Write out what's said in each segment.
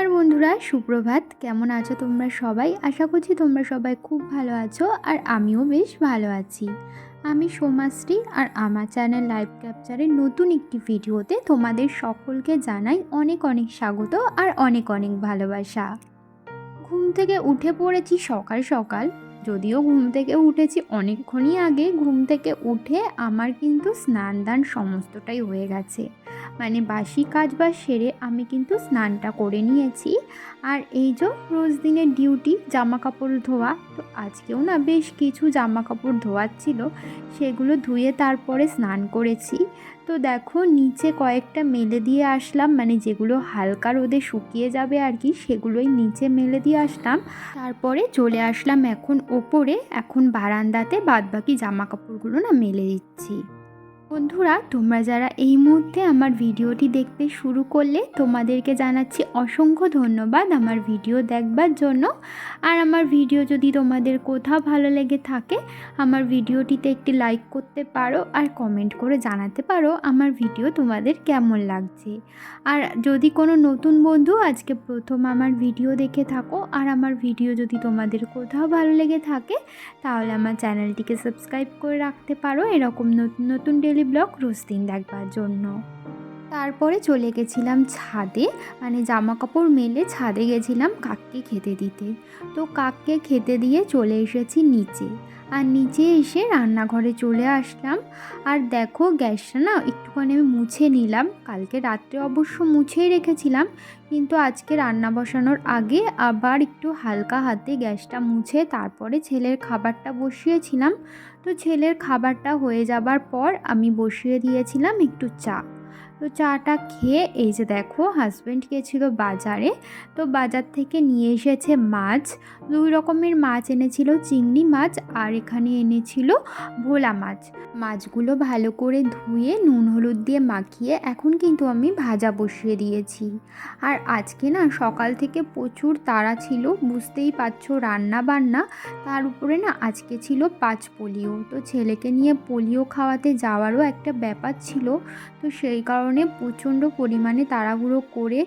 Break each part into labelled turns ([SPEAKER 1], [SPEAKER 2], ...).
[SPEAKER 1] নমস্কার বন্ধুরা, সুপ্রভাত। কেমন আছো তোমরা সবাই? আশা করছি তোমরা সবাই খুব ভালো আছো আর আমিও বেশ ভালো আছি। আমি সোমাশ্রী আর আমার চ্যানেল লাইভ ক্যাপচারের নতুন একটি ভিডিওতে তোমাদের সকলকে জানাই অনেক অনেক স্বাগত আর অনেক অনেক ভালোবাসা। ঘুম থেকে উঠে পড়েছি সকাল সকাল, যদিও ঘুম থেকে উঠেছি অনেকক্ষণই আগে। ঘুম থেকে উঠে আমার কিন্তু স্নান দান সমস্তটাই হয়ে গেছে, মানে বাসি কাজ বাজ সেরে আমি কিন্তু স্নানটা করে নিয়েছি। আর এই যে রোজ দিনের ডিউটি জামা কাপড় ধোয়া, তো আজকেও না বেশ কিছু জামা কাপড় ধোয়ার ছিল, সেগুলো ধুয়ে তারপরে স্নান করেছি। তো দেখো নিচে কয়েকটা মেলে দিয়ে আসলাম, মানে যেগুলো হালকা রোদে শুকিয়ে যাবে আর কি, সেগুলোই নিচে মেলে দিয়ে আসলাম। তারপরে চলে আসলাম এখন ওপরে, এখন বারান্দাতে বাদবাকি জামা কাপড়গুলো না মেলে দিচ্ছি। বন্ধুরা, তোমরা যারা এই মুহূর্তে আমার ভিডিওটি দেখতে শুরু করলে, তোমাদেরকে জানাচ্ছি অসংখ্য ধন্যবাদ আমার ভিডিও দেখবার জন্য। আর আমার ভিডিও যদি তোমাদের কোথাও ভালো লেগে থাকে, আমার ভিডিওটিতে একটি লাইক করতে পারো আর কমেন্ট করে জানাতে পারো আমার ভিডিও তোমাদের কেমন লাগছে। আর যদি কোনো নতুন বন্ধু আজকে প্রথম আমার ভিডিও দেখে থাকো আর আমার ভিডিও যদি তোমাদের কোথাও ভালো লেগে থাকে, তাহলে আমার চ্যানেলটিকে সাবস্ক্রাইব করে রাখতে পারো এরকম নতুন নতুন ডেলি ব্লগ রোজ দিন দেখবার জন্য। তারপরে চলে গেছিলাম ছাদে, মানে জামা কাপড় মেলে ছাদে গেছিলাম কাককে খেতে দিতে। তো কাককে খেতে দিয়ে চলে এসেছি নিচে, আর নিচে এসে রান্নাঘরে চলে আসলাম। আর দেখো গ্যাসটা না একটুখানি আমি মুছে নিলাম, কালকে রাত্রে অবশ্য মুছেই রেখেছিলাম, কিন্তু আজকে রান্না বসানোর আগে আবার একটু হালকা হাতে গ্যাসটা মুছে তারপরে ছেলের খাবারটা বসিয়েছিলাম। তো ছেলের খাবারটা হয়ে যাবার পর আমি বসিয়ে দিয়েছিলাম একটু চা। তো চাটা খেয়ে এই যে দেখো হাজব্যান্ড গেছিলো বাজারে, তো বাজার থেকে নিয়ে এসেছে মাছ। 2 রকমের মাছ এনেছিল, চিংড়ি মাছ আর এখানে এনেছিল ভোলা মাছ। মাছগুলো ভালো করে ধুয়ে নুন হলুদ দিয়ে মাখিয়ে এখন কিন্তু আমি ভাজা বসিয়ে দিয়েছি। আর আজকে না সকাল থেকে প্রচুর তাড়া ছিল, বুঝতেই পারছো, রান্না বান্না, তার উপরে না আজকে ছিল 5 পোলিও। তো ছেলেকে নিয়ে পোলিও খাওয়াতে যাওয়ারও একটা ব্যাপার ছিল, তো সেই কারণে প্রচণ্ড পরিমাণে তাড়াহুড়ো করে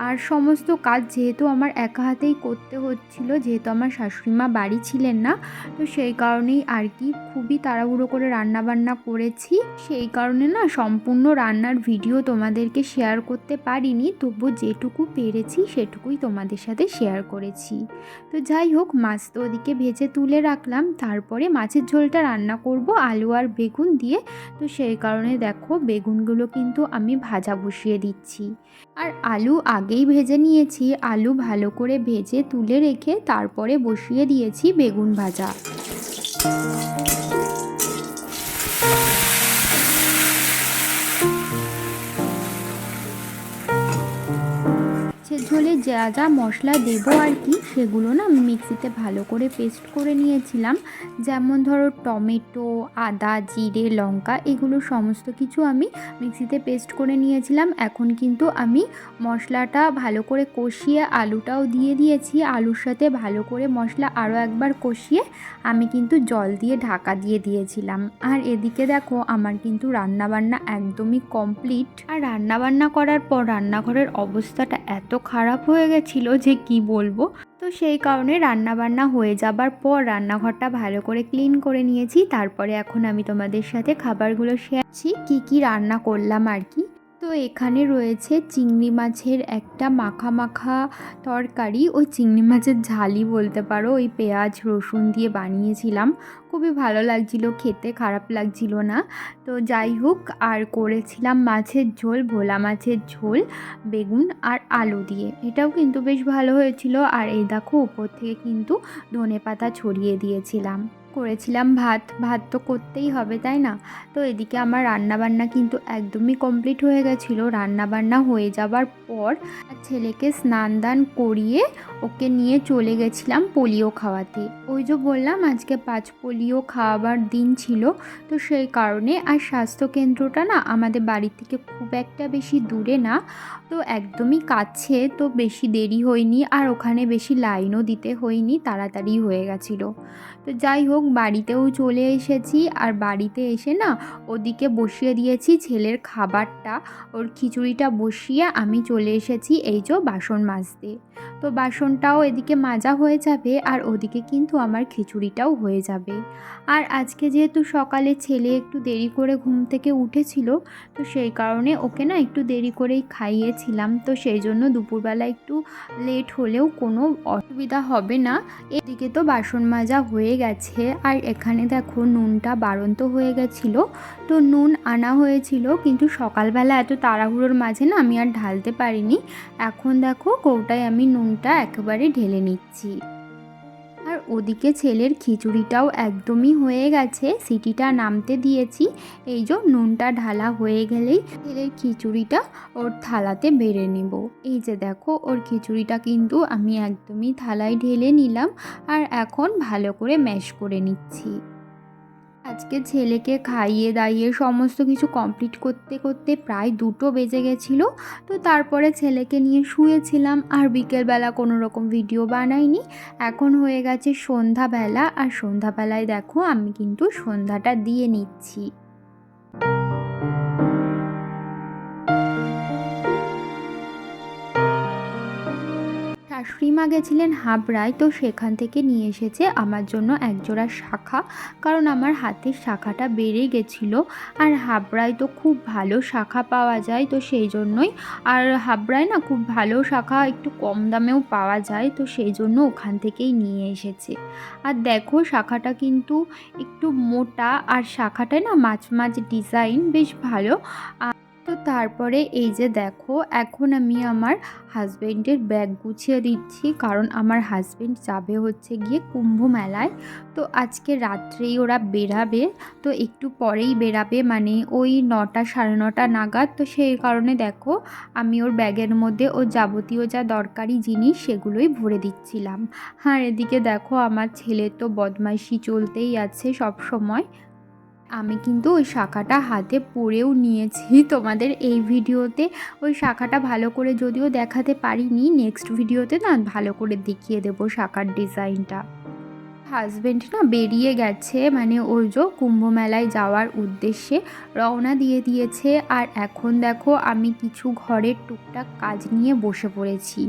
[SPEAKER 1] আর সমস্ত কাজ যেহেতু আমার একা হাতেই করতে হচ্ছিল, যেহেতু আমার শাশুড়িমা বাড়ি ছিলেন না, তো সেই কারণেই আর কি খুবই তাড়াহুড়ো করে রান্না বান্না করেছি। সেই কারণে না সম্পূর্ণ রান্নার ভিডিও তোমাদেরকে শেয়ার করতে পারিনি, তবু যেটুকু পেরেছি সেটুকুই তোমাদের সাথে শেয়ার করেছি। তো যাই হোক, মাছ তো ওদিকে ভেজে তুলে রাখলাম, তারপরে মাছের ঝোলটা রান্না করব আলু আর বেগুন দিয়ে। তো সেই কারণে দেখো বেগুনগুলো কিন্তু আমি ভাজা বসিয়ে দিচ্ছি। আর আলু আগেই ভেজে নিয়েছি, আলু ভালো করে ভেজে তুলে রেখে তারপরে বসিয়ে দিয়েছি বেগুন ভাজা। মাছের ঝোলে যা যা মশলা দেবো আর কি, সেগুলো না আমি মিক্সিতে ভালো করে পেস্ট করে নিয়েছিলাম। যেমন ধরো টমেটো, আদা, জিরে, লঙ্কা, এগুলো সমস্ত কিছু আমি মিক্সিতে পেস্ট করে নিয়েছিলাম। এখন কিন্তু আমি মশলাটা ভালো করে কষিয়ে আলুটাও দিয়ে দিয়েছি, আলুর সাথে ভালো করে মশলা আরও একবার কষিয়ে আমি কিন্তু জল দিয়ে ঢাকা দিয়ে দিয়েছিলাম। আর এদিকে দেখো আমার কিন্তু রান্নাবান্না একদমই কমপ্লিট। আর রান্নাবান্না করার পর রান্নাঘরের অবস্থাটা এত খারাপ হয়ে গেছিলো যে কি বলবো। তো সেই কারণে রান্নাবান্না হয়ে যাবার পর রান্নাঘরটা ভালো করে ক্লিন করে নিয়েছি। তারপরে এখন আমি তোমাদের সাথে খাবারগুলো শেয়ার করছি, কী কী রান্না করলাম আর কি। তো এখানে রয়েছে চিংড়ি মাছের একটা মাখা মাখা তরকারি, ওই চিংড়ি মাছের ঝালই বলতে পারো, ওই পেঁয়াজ রসুন দিয়ে বানিয়েছিলাম, খুবই ভালো লাগছিল খেতে, খারাপ লাগছিল না। তো যাই হোক, আর করেছিলাম মাছের ঝোল, ভোলা মাছের ঝোল বেগুন আর আলু দিয়ে, এটাও কিন্তু বেশ ভালো হয়েছিল। আর এই দেখো উপর থেকে কিন্তু ধনেপাতা ছড়িয়ে দিয়েছিলাম। করেছিলাম ভাত, ভাত তো করতেই হবে তাই না। তো এদিকে আমার রান্নাবান্না কিন্তু একদমই কমপ্লিট হয়ে গেছিলো। রান্নাবান্না হয়ে যাবার পর ছেলেকে স্নান দান করিয়ে ওকে নিয়ে চলে গেছিলাম পোলিও খাওয়াতে। ওই যে বললাম আজকে 5 পোলিও খাওয়াবার দিন ছিল, তো সেই কারণে। আর স্বাস্থ্যকেন্দ্রটা না আমাদের বাড়ি থেকে খুব একটা বেশি দূরে না, তো একদমই কাছে, তো বেশি দেরি হয়নি আর ওখানে বেশি লাইনও দিতে হয়নি, তাড়াতাড়ি হয়ে গেছিলো। তো যাই হোক, বাড়িতেও চলে এসেছি। আর বাড়িতে এসে না ওদিকে বসিয়ে দিয়েছি ছেলের খাবারটা, ওর খিচুড়িটা বসিয়ে আমি চলে এসেছি এই যে বাসন মাজতে। তো বাসনটাও এদিকে মাজা হয়ে যাবে আর ওদিকে কিন্তু আমার খিচুড়িটাও হয়ে যাবে। আর আজকে যেহেতু সকালে ছেলে একটু দেরি করে ঘুম থেকে উঠেছিল, তো সেই কারণে ওকে না একটু দেরি করেই খাইয়েছিলাম, তো সেই জন্য দুপুরবেলা একটু লেট হলেও কোনো অসুবিধা হবে না। এদিকে তো বাসন মাজা হয়ে গেছে আর এখানে দেখো নুনটা বাড়ন্ত হয়ে গেছিলো, তো নুন আনা হয়েছিল কিন্তু সকালবেলা এত তাড়াহুড়োর মাঝে না আমি আর ঢালতে পারিনি। এখন দেখো কৌটায় আমি নুনটা একেবারে ঢেলে নিচ্ছি। আর ওদিকে ছেলের খিচুড়িটাও একদমই হয়ে গেছে, সিটিটা নামতে দিয়েছি। এই যে নুনটা ঢালা হয়ে গেলেই ছেলের খিচুড়িটা ওর থালাতে বেড়ে নেব। এই যে দেখো ওর খিচুড়িটা কিন্তু আমি একদমই থালায় ঢেলে নিলাম আর এখন ভালো করে ম্যাশ করে নিচ্ছি। আজকে ছেলেকে খাইয়ে দাইয়ে সমস্ত কিছু কমপ্লিট করতে করতে প্রায় 2টো বেজে গেছিলো। তো তারপরে ছেলেকে নিয়ে শুয়েছিলাম আর বিকেলবেলা কোনো রকম ভিডিও বানাইনি। এখন হয়ে গেছে সন্ধ্যাবেলা আর সন্ধ্যাবেলায় দেখো আমি কিন্তু সন্ধ্যাটা দিয়ে নিচ্ছি। শাশুড়ি মা গেছিলেন হাবড়ায়, তো সেখান থেকে নিয়ে এসেছে আমার জন্য একজোড়া শাঁখা, কারণ আমার হাতের শাঁখাটা বেড়ে গেছিলো। আর হাবড়ায় তো খুব ভালো শাঁখা পাওয়া যায়, তো সেই জন্যই। আর হাবড়ায় না খুব ভালো শাঁখা একটু কম দামেও পাওয়া যায়, তো সেই জন্য ওখান থেকেই নিয়ে এসেছে। আর দেখো শাঁখাটা কিন্তু একটু মোটা আর শাঁখাটায় না মাছ মাছ ডিজাইন বেশ ভালো। তো তারপরে এই যে দেখো এখন আমি আমার হাজব্যান্ডের ব্যাগ গুছিয়ে দিচ্ছি, কারণ আমার হাজব্যান্ড যাবে হচ্ছে গিয়ে কুম্ভ মেলায়। তো আজকে রাত্রেই ওরা বেরাবে, তো একটু পরেই বেরাবে, মানে ওই 9টা 9:30 নাগাদ। তো সেই কারণে দেখো আমি ওর ব্যাগের মধ্যে ওর যাবতীয় যা দরকারি জিনিস সেগুলোই ভরে দিচ্ছিলাম। আর এদিকে দেখো আমার ছেলে তো বদমাইশি চলতেই আছে সব সময়। আমি কিন্তু ওই শাঁখাটা হাতে পরেও নিয়েছি, তোমাদের এই ভিডিওতে ওই শাঁখাটা ভালো করে যদিও দেখাতে পারিনি, নেক্সট ভিডিওতে না ভালো করে দেখিয়ে দেবো শাঁখার ডিজাইনটা। হাজব্যান্ড না বেরিয়ে গেছে, মানে ওই যে কুম্ভ মেলায় যাওয়ার উদ্দেশ্যে রওনা দিয়ে দিয়েছে। আর এখন দেখো আমি কিছু ঘরের টুকটাক কাজ নিয়ে বসে পড়েছি।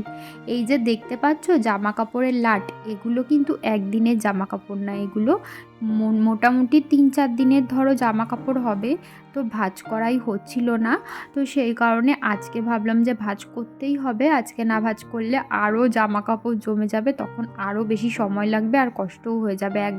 [SPEAKER 1] এই যে দেখতে পাচ্ছ জামা কাপড়ের লাট, এগুলো কিন্তু একদিনের জামা কাপড় না, এগুলো মোটামুটি 3-4 দিনের ধরো জামা কাপড় হবে। তো ভাঁজ করাই হচ্ছিল না, তো সেই কারণে আজকে ভাবলাম যে ভাঁজ করতেই হবে, আজকে না ভাঁজ করলে আরও জামা কাপড় জমে যাবে, তখন আরও বেশি সময় লাগবে আর কষ্টও হয়ে যাবে এক।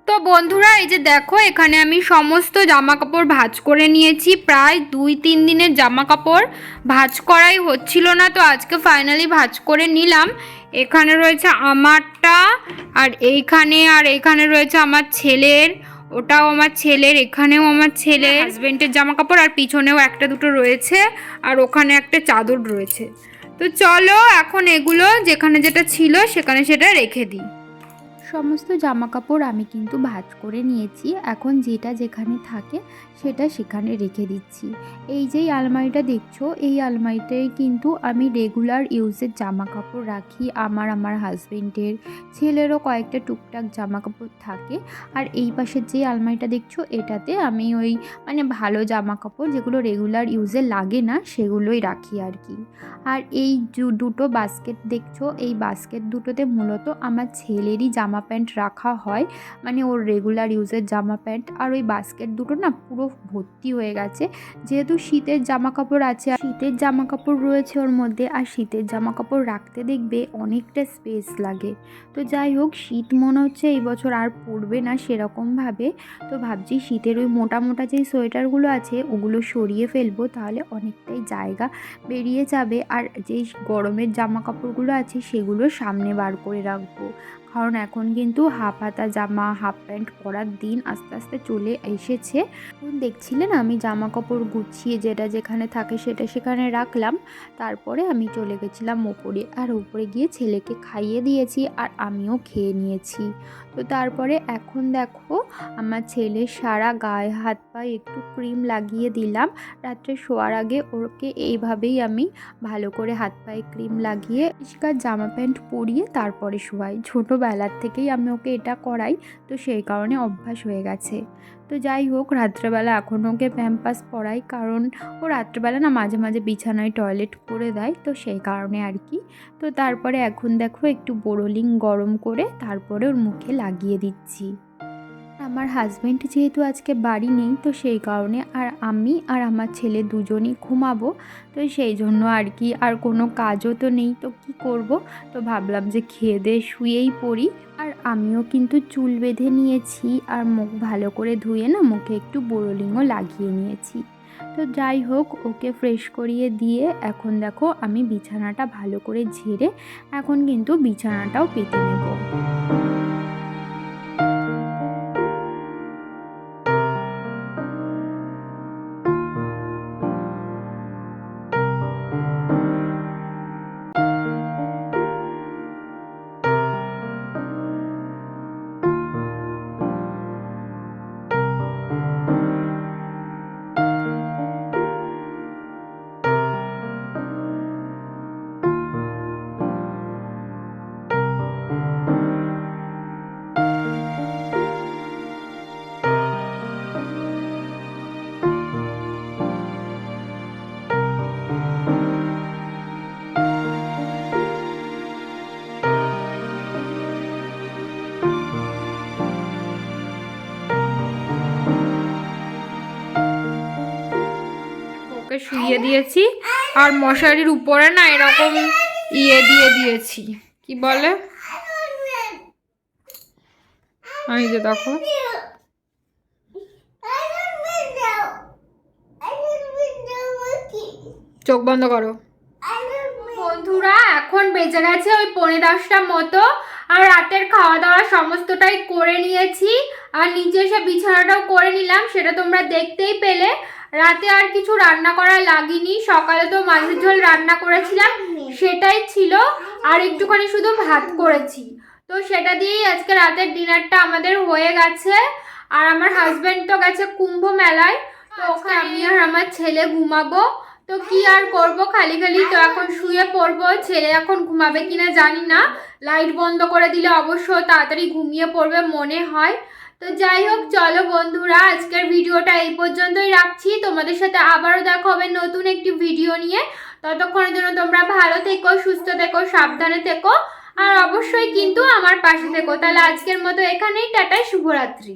[SPEAKER 1] তো বন্ধুরা এই যে দেখো এখানে আমি সমস্ত জামা কাপড় ভাঁজ করে নিয়েছি, প্রায় 2-3 দিনের জামা কাপড় ভাঁজ করাই হচ্ছিল না, তো আজকে ফাইনালি ভাঁজ করে নিলাম। এখানে রয়েছে আমারটা আর এইখানে রয়েছে আমার ছেলের, ওটাও আমার ছেলের, এখানেও আমার ছেলের হাজবেন্ডের জামা কাপড়, আর পিছনেও একটা দুটো রয়েছে, আর ওখানে একটা চাদর রয়েছে। তো চলো এখন এগুলো যেখানে যেটা ছিল সেখানে সেটা রেখে দিই। সমস্ত জামা কাপড় আমি কিন্তু ভাঁজ করে নিয়েছি, এখন যেটা যেখানে থাকে সেটা সেখানে রেখে দিচ্ছি। এই যেই আলমারিটা দেখছো, এই আলমারিটায় কিন্তু আমি রেগুলার ইউজের জামা কাপড় রাখি, আমার হাজবেন্ডের, ছেলেরও কয়েকটা টুকটাক জামা কাপড় থাকে। আর এই পাশের যে আলমারিটা দেখছো এটাতে আমি ওই মানে ভালো জামা কাপড় যেগুলো রেগুলার ইউজে লাগে না সেগুলোই রাখি আর কি। আর এই দুটো বাস্কেট দেখছো, এই বাস্কেট দুটোতে মূলত আমার ছেলেরই জামা প্যান্ট রাখা হয়, মানে ওর রেগুলার ইউজের জামা প্যান্ট। আর ওই বাস্কেট দুটো না পুরো ভর্তি হয়ে গেছে, যেহেতু শীতের জামা কাপড় আছে, শীতের জামা কাপড় রয়েছে ওর মধ্যে, আর শীতের জামা কাপড় রাখতে দেখবে অনেকটা স্পেস লাগে। তো যাই হোক শীত মনে হচ্ছে এই বছর আর পড়বে না সেরকমভাবে, তো ভাবছি শীতের ওই মোটা মোটা যেই সোয়েটারগুলো আছে ওগুলো সরিয়ে ফেলবো, তাহলে অনেকটাই জায়গা বেরিয়ে যাবে। আর যেই গরমের জামা কাপড়গুলো আছে সেগুলো সামনে বার করে রাখবো, কারণ এখন কিন্তু হাফ হাতা জামা হাফ প্যান্ট পরার দিন আস্তে আস্তে চলে এসেছে। এখন দেখছিলেন আমি জামা কাপড় গুছিয়ে যেটা যেখানে থাকে সেটা সেখানে রাখলাম, তারপরে আমি চলে গেছিলাম ওপরে, আর ওপরে গিয়ে ছেলেকে খাইয়ে দিয়েছি আর আমিও খেয়ে নিয়েছি। তো তারপরে এখন দেখো আমার ছেলের সারা গায়ে হাত পায়ে একটু ক্রিম লাগিয়ে দিলাম, রাত্রে শোয়ার আগে ওকে এইভাবেই আমি ভালো করে হাত পায়ে ক্রিম লাগিয়ে পরিষ্কার জামা প্যান্ট পরিয়ে তারপরে শোয়াই। ছোটোবেলা ছোটোবেলার থেকেই আমি ওকে এটা করাই, তো সেই কারণে অভ্যাস হয়ে গেছে। তো যাই হোক, রাত্রেবেলা এখন ওকে প্যাম্পাস পরাই, কারণ ও রাত্রেবেলা না মাঝে মাঝে বিছানায় টয়লেট করে দেয়, তো সেই কারণে আর কি। তো তারপরে এখন দেখো একটু বোরোলিন গরম করে তারপরে ওর মুখে লাগিয়ে দিচ্ছি। আমার হাজব্যান্ড যেহেতু আজকে বাড়ি নেই, তো সেই কারণে আর আমি আর আমার ছেলে দুজনই ঘুমাবো, তো সেই জন্য আর কি। আর কোনো কাজও তো নেই, তো কি করব। তো ভাবলাম যে খেয়ে দিয়ে শুয়েই পড়ি। আর আমিও কিন্তু চুল বেঁধে নিয়েছি আর মুখ ভালো করে ধুয়ে না মুখে একটু বোরোলিনও লাগিয়ে নিয়েছি। তো যাই হোক, ওকে ফ্রেশ করিয়ে দিয়ে এখন দেখো আমি বিছানাটা ভালো করে ঝেড়ে এখন কিন্তু বিছানাটাও পেতে নেব। ওকে শুইয়ে দিয়েছি আর মশারির উপরে না এরকম দিয়ে দিয়েছি, কি বলে, এই যে দেখো, চোখ বন্ধ করো। বন্ধুরা, এখন বেজে গেছে ওই 10:45 মতো, আর রাতের খাওয়া দাওয়া সমস্তটাই করে নিয়েছি, আর নিচে এসে বিছানাটাও করে নিলাম, সেটা তোমরা দেখতেই পেলে। রাতে আর কিছু রান্না করা লাগেনি, সকালে তো মাছের ঝোল রান্না করেছিলাম সেটাই ছিল, আর একটুখানি শুধু ভাত করেছি, তো সেটা দিয়েই আজকে রাতের ডিনারটা আমাদের হয়ে গেছে। আর আমার হাজব্যান্ড তো গেছে কুম্ভ মেলায়, তো ওখানে আমি আর আমার ছেলে ঘুমাবো। তো কি আর করব, খালি খালি তো এখন শুয়ে পড়বো। ছেলে এখন ঘুমাবে কিনা জানি না, লাইট বন্ধ করে দিলে অবশ্য তাড়াতাড়ি ঘুমিয়ে পড়বে মনে হয়। তো যাই হোক, চলো বন্ধুরা, আজকের ভিডিওটা এই পর্যন্তই রাখছি। তোমাদের সাথে আবারও দেখা হবে নতুন একটি ভিডিও নিয়ে। ততক্ষণের জন্য তোমরা ভালো থেকো, সুস্থ থেকো, সাবধানে থেকো, আর অবশ্যই কিন্তু আমার পাশে থেকো। তাহলে আজকের মতো এখানেই টাটা, শুভরাত্রি।